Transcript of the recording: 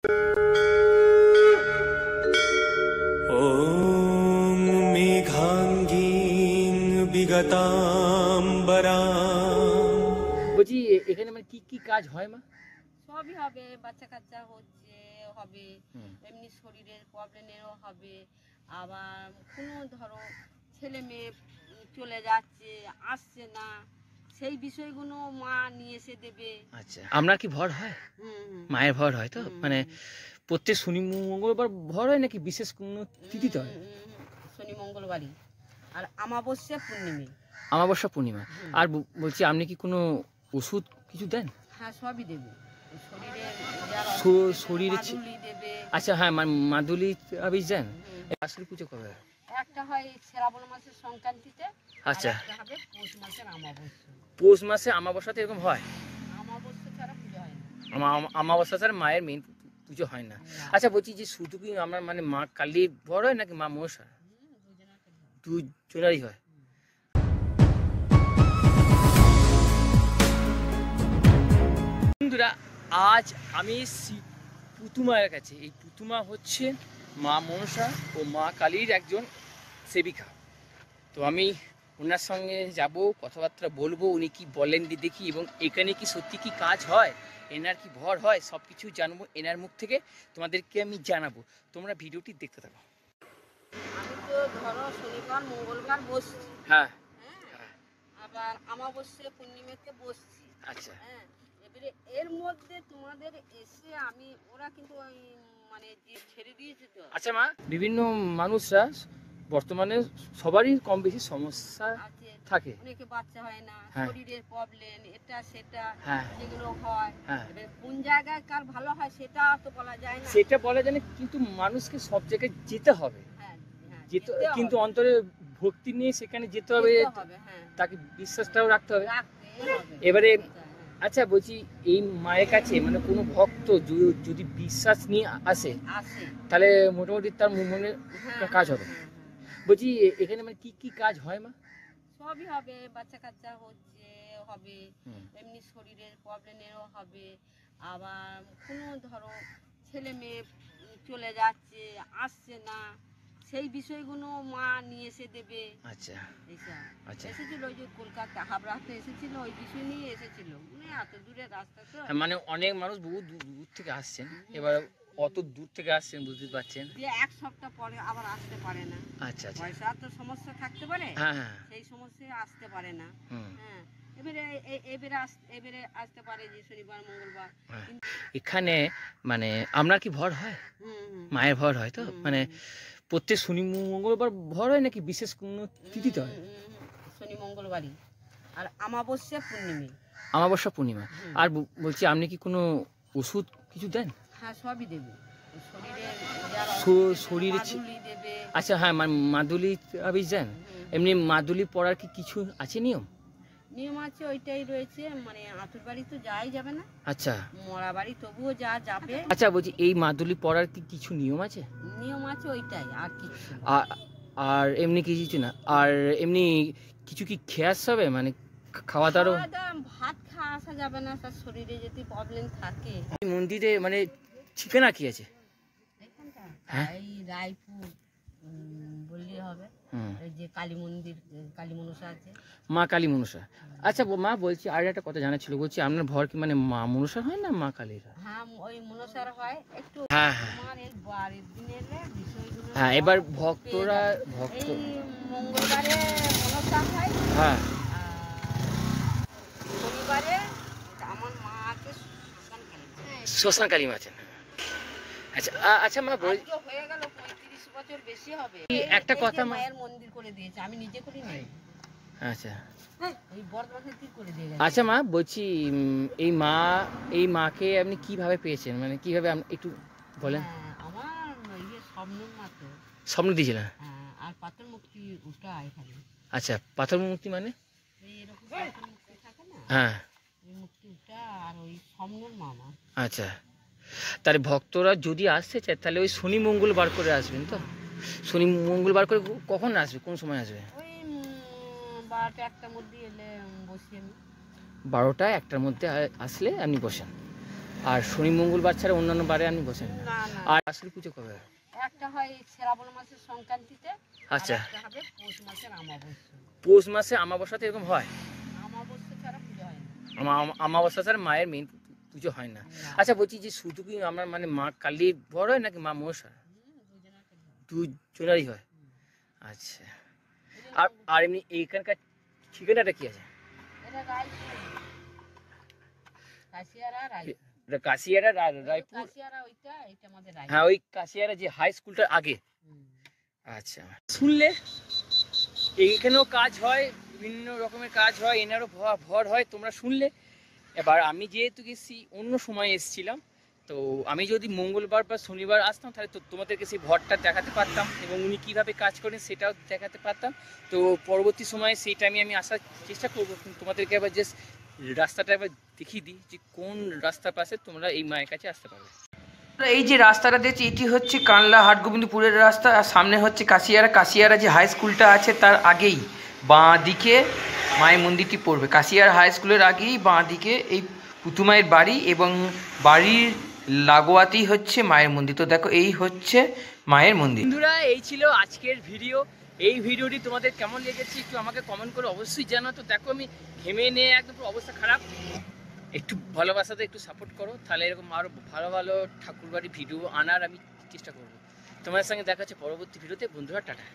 ॐ मेघाङ्गीं विगताम्बरां। বলছি এখানে মানে কি কাজ হয় মা? সবই হবে, বাচ্চা কাচ্চা হচ্ছে হবে, এমনি শরীরের প্রবলেমেরও হবে, আবার কোনো ধরো ছেলে মেয়ে চলে যাচ্ছে আসছে না, সেই বিষয়গুলো মা নিয়ে এসে দেবে। আচ্ছা, আপনার কি ভর হয়? মায়ের ভর হয় তো? মানে প্রত্যেক শনি মঙ্গলবার ভর হয় নাকি বিশেষ কোনো তিথিতে হয়? শনি মঙ্গলবারই, আর অমাবস্যা পূর্ণিমা। অমাবস্যা পূর্ণিমা। আর বলছি আপনি কি কোনো ওষুধ কিছু দেন? হ্যাঁ, সবই দেবে শরীরে। আচ্ছা, হ্যাঁ, মাদুলি আবিষ দেন। আসলে পুজো কবে হয়? একটা হয় শ্রাবণ মাসের সংক্রান্তিতে। আচ্ছা, একটা হবে পৌষ মাসের অমাবস্যা। পৌষ মাসে অমাবস্যাতে এরকম হয়? অমাবস্যা ছাড়া পুজো হয় না। অমাবস্যা ছাড়া মায়ের মেন পুজো হয় না। আচ্ছা, বলছি যে শুধু কি আমার মানে মা কালীর ভর হয় নাকি মা মনসা? দুজনেরই হয়। বন্ধুরা, আজ আমি পুতুমায়ের কাছে। এই পুতুমা হচ্ছে মা মনসা ও মা কালীর একজন সেবিকা। তো আমি ওনার সঙ্গে যাব, কথাবার্তা বলবো, উনি কি বলেন দেখি, এবং এখানে কি সত্যি কি কাজ হয়, এনার কি ভর হয়, সব কিছু জানবো এনার মুখ থেকে, তোমাদেরকে আমি জানাবো। তোমরা ভিডিওটি দেখতে থাকো। আমি তো ধরো শনিবার মঙ্গলবার বসছি, হ্যাঁ, আবার অমাবস্যা পূর্ণিমাতে বসছি। আচ্ছা, হ্যাঁ, এবারে এর মধ্যে তোমাদের এসে আমি, ওরা কিন্তু ওই মানে যে ছেড়ে দিয়েছে তো। আচ্ছা মা, বিভিন্ন মানুষরা বর্তমানে সবারই কম বেশি সমস্যা থাকে। অনেকে বাচ্চা হয় না, হ্যাঁ, শরীরের প্রবলেম, এটা সেটা, হ্যাঁ, যেগুলো হয়, হ্যাঁ, এবার কোন জায়গায় কার ভালো হয় সেটা তো বলা যায় না। সেটা বলা যায় না, কিন্তু মানুষকে সব জায়গায় যেতে হবে। হ্যাঁ, যেতে, কিন্তু অন্তরে ভক্তি নিয়ে সেখানে যেতে হবে, তাকে বিশ্বাসটাও রাখতে হবে। এবারে আচ্ছা, বলছি এই মায়ের কাছে মানে কোনো ভক্ত যদি বিশ্বাস নিয়ে আসে তাহলে মোটামুটি তার মনে কাজ হবে। বলছি এখানে মানে কি কাজ হয় মা? সবই হবে, বাচ্চা কাচ্চা হচ্ছে হবে, এমনি শরীরের প্রবলেমেরও হবে, আবার কোনো ধরো ছেলে মেয়ে চলে যাচ্ছে আসছে না, সেই বিষয়গুলো মা নিয়ে এসে দেবে। আচ্ছা, আচ্ছা, এসেছিল ওই যে কলকাতা হাবড়াতে এসেছিল, ওই বিষয় নিয়ে এসেছিল, মানে এত দূরের রাস্তা তো। মানে অনেক মানুষ বহু দূর থেকে আসছেন, এবার অত দূর থেকে আসছেন বুঝতে পারছেন, যে এক সপ্তাহ পরে আবার আসতে পারে না। আচ্ছা, পয়সা তো সমস্যা থাকতে পারে, সেই সমস্যায় আসতে পারে না। হ্যাঁ, এবারে আসতে পারে যে শনিবার মঙ্গলবার। এখানে মানে আপনার কি ভর হয়? মায়ের ভর হয় তো? মানে প্রত্যেক শনি মঙ্গলবার ভর হয় নাকি বিশেষ কোনো তিথিতে হয়? শনি মঙ্গলবারই, আর অমাবস্যা পূর্ণিমা। অমাবস্যা পূর্ণিমা। আর বলছি আপনি কি কোনো ওষুধ কিছু দেন? হ্যাঁ, সবই দেবে শরীরে। দেবে। আচ্ছা, হ্যাঁ, মাদুলি আবিষ দেন। এমনি মাদুলি পরার কি কিছু আছে নিয়ম? নিয়ম আছে, ওইটাই রয়েছে, মানে আতুর বাড়ি তো যাই যাবে না। আচ্ছা, মরা বাড়ি তবুও যা যাবে। আচ্ছা, বলছি এই মাদুলি পরার কি কিছু নিয়ম আছে? নিয়ম আছে, ওইটাই, আর কিছু। আর এমনি কিছু না। আর এমনি কিছু কি খেয়ে আসতে হবে, মানে খাওয়া দাওয়া? ভাত খাওয়া আসা যাবে না, তার শরীরে যদি প্রবলেম থাকে। মন্দিরে মানে ঠিকানা কি আছে? এই রায়পুর বললেই হবে, এই যে কালী মন্দির, কালী মনসা আছে, মা কালী মনসা। আচ্ছা মা, বলছি আর একটা কথা জানা ছিল, বলছি আপনার ভর কি মানে মা মনসা হয় না মা কালীর? হ্যাঁ, ওই মনসার হয় একটু। হ্যাঁ, আমার এই বাড়ির দিনে বিষয়গুলো। হ্যাঁ, এবার ভক্তরা মঙ্গলবারে মনসা হয়, হ্যাঁ, শনিবারে আমার মা আছে শ্মশান কালী মা আছেন। আচ্ছা, আচ্ছা মা, হয়ে গেল 35 বছর বেশি হবে। একটা কথা, মায়ের মন্দির করে দিয়েছে, আমি নিজে করি নাই। আচ্ছা, এই বর্ধমানে কি করে দিয়ে গেছে। আচ্ছা মা, বলছি এই মাকে আপনি কিভাবে পেয়েছেন, মানে কিভাবে একটু বলেন। আমার স্বপ্নের মতো স্বপ্ন দিয়েছিলেন? আর পাথর মুক্তি ওটা এখানে। আচ্ছা, পাথর মুক্তি মানে এরকম পাথর মুক্তি থাকে না, হ্যাঁ, এই মুক্তিটা আর ওই স্বপ্নের মামা। আচ্ছা, তাহলে ভক্তরা যদি আসতে চায় তাহলে ওই শনি মঙ্গলবার করে আসবেন তো? শনি মঙ্গলবার করে কখন আসবে, কোন সময় আসবে? ওই 12টা 1টার মধ্যে এলে বসি আমি। 12টা 1টার মধ্যে আসলে আপনি বসেন। আর শনি মঙ্গলবার ছাড়া অন্যান্য বারে আপনি বসেন না? না না, আর আসল পুজো কবে হয়? একটা হয় শ্রাবণ মাসের সংক্রান্তিতে, আচ্ছা, একটা হবে পৌষ মাসের আমাবস্যা। পৌষ মাসে আমাবস্যাতে এরকম হয়? আমাবস্যা ছাড়া পুজো হয় না। আমাবস্যা ছাড়া মায়ের মেন পুজো হয় না। আচ্ছা বলছি যে শুধু কি আমার মানে মা কালী বড় হয় নাকি মা মনসা দুজনেরই হয়? আচ্ছা, আর আর এমনি এইখানকার ঠিকানাটা কি আছে? এটা রায়পুর, কাশিয়ারা রায়পুর। এটা কাশিয়ারা রায়পুর? কাশিয়ারা ওইটা, এটা আমাদের রায়পুর। হ্যাঁ, ওই কাশিয়ারা যে হাই স্কুলটার আগে। হুম। আচ্ছা, শুনলে এইখানেও কাজ হয়, বিভিন্ন রকমের কাজ হয়, এনারও ভর হয়, তোমরা শুনলে। এবার আমি যেহেতু গেছি অন্য সময় এসেছিলাম, তো আমি যদি মঙ্গলবার বা শনিবার আসতাম তাহলে তো তোমাদেরকে সেই ভরটা দেখাতে পারতাম এবং উনি কীভাবে কাজ করেন সেটাও দেখাতে পারতাম। তো পরবর্তী সময়ে সেই টাইমে আমি আসার চেষ্টা করবো, তোমাদেরকে এবার জাস্ট রাস্তাটা এবার দেখিয়ে দিই যে কোন রাস্তার পাশে তোমরা এই মায়ের কাছে আসতে পারবে। এই যে রাস্তাটা দেখছি এটি হচ্ছে কানলা হাটগোবিন্দপুরের রাস্তা, আর সামনে হচ্ছে কাশিয়ারা যে হাই স্কুলটা আছে তার আগেই বাঁ দিকে মায়ের মন্দিরটি পড়বে। কাশিয়ারা হাই স্কুলের আগেই বাঁ দিকে এই পুতুমায়ের বাড়ি এবং বাড়ির লাগোয়াতেই হচ্ছে মায়ের মন্দির। তো দেখো এই হচ্ছে মায়ের মন্দির। বন্ধুরা, এই ছিল আজকের ভিডিও। এই ভিডিওটি তোমাদের কেমন লেগেছে একটু আমাকে কমেন্ট করে অবশ্যই জানাও। তো দেখো আমি ঘেমে নিয়ে একদম অবস্থা খারাপ, একটু ভালোবাসাতে একটু সাপোর্ট করো, তাহলে এরকম আরও ভালো ভালো ঠাকুরবাড়ি ভিডিও আনার আমি চেষ্টা করবো। তোমাদের সঙ্গে দেখা হচ্ছে পরবর্তী ভিডিওতে। বন্ধুরা, টাটা।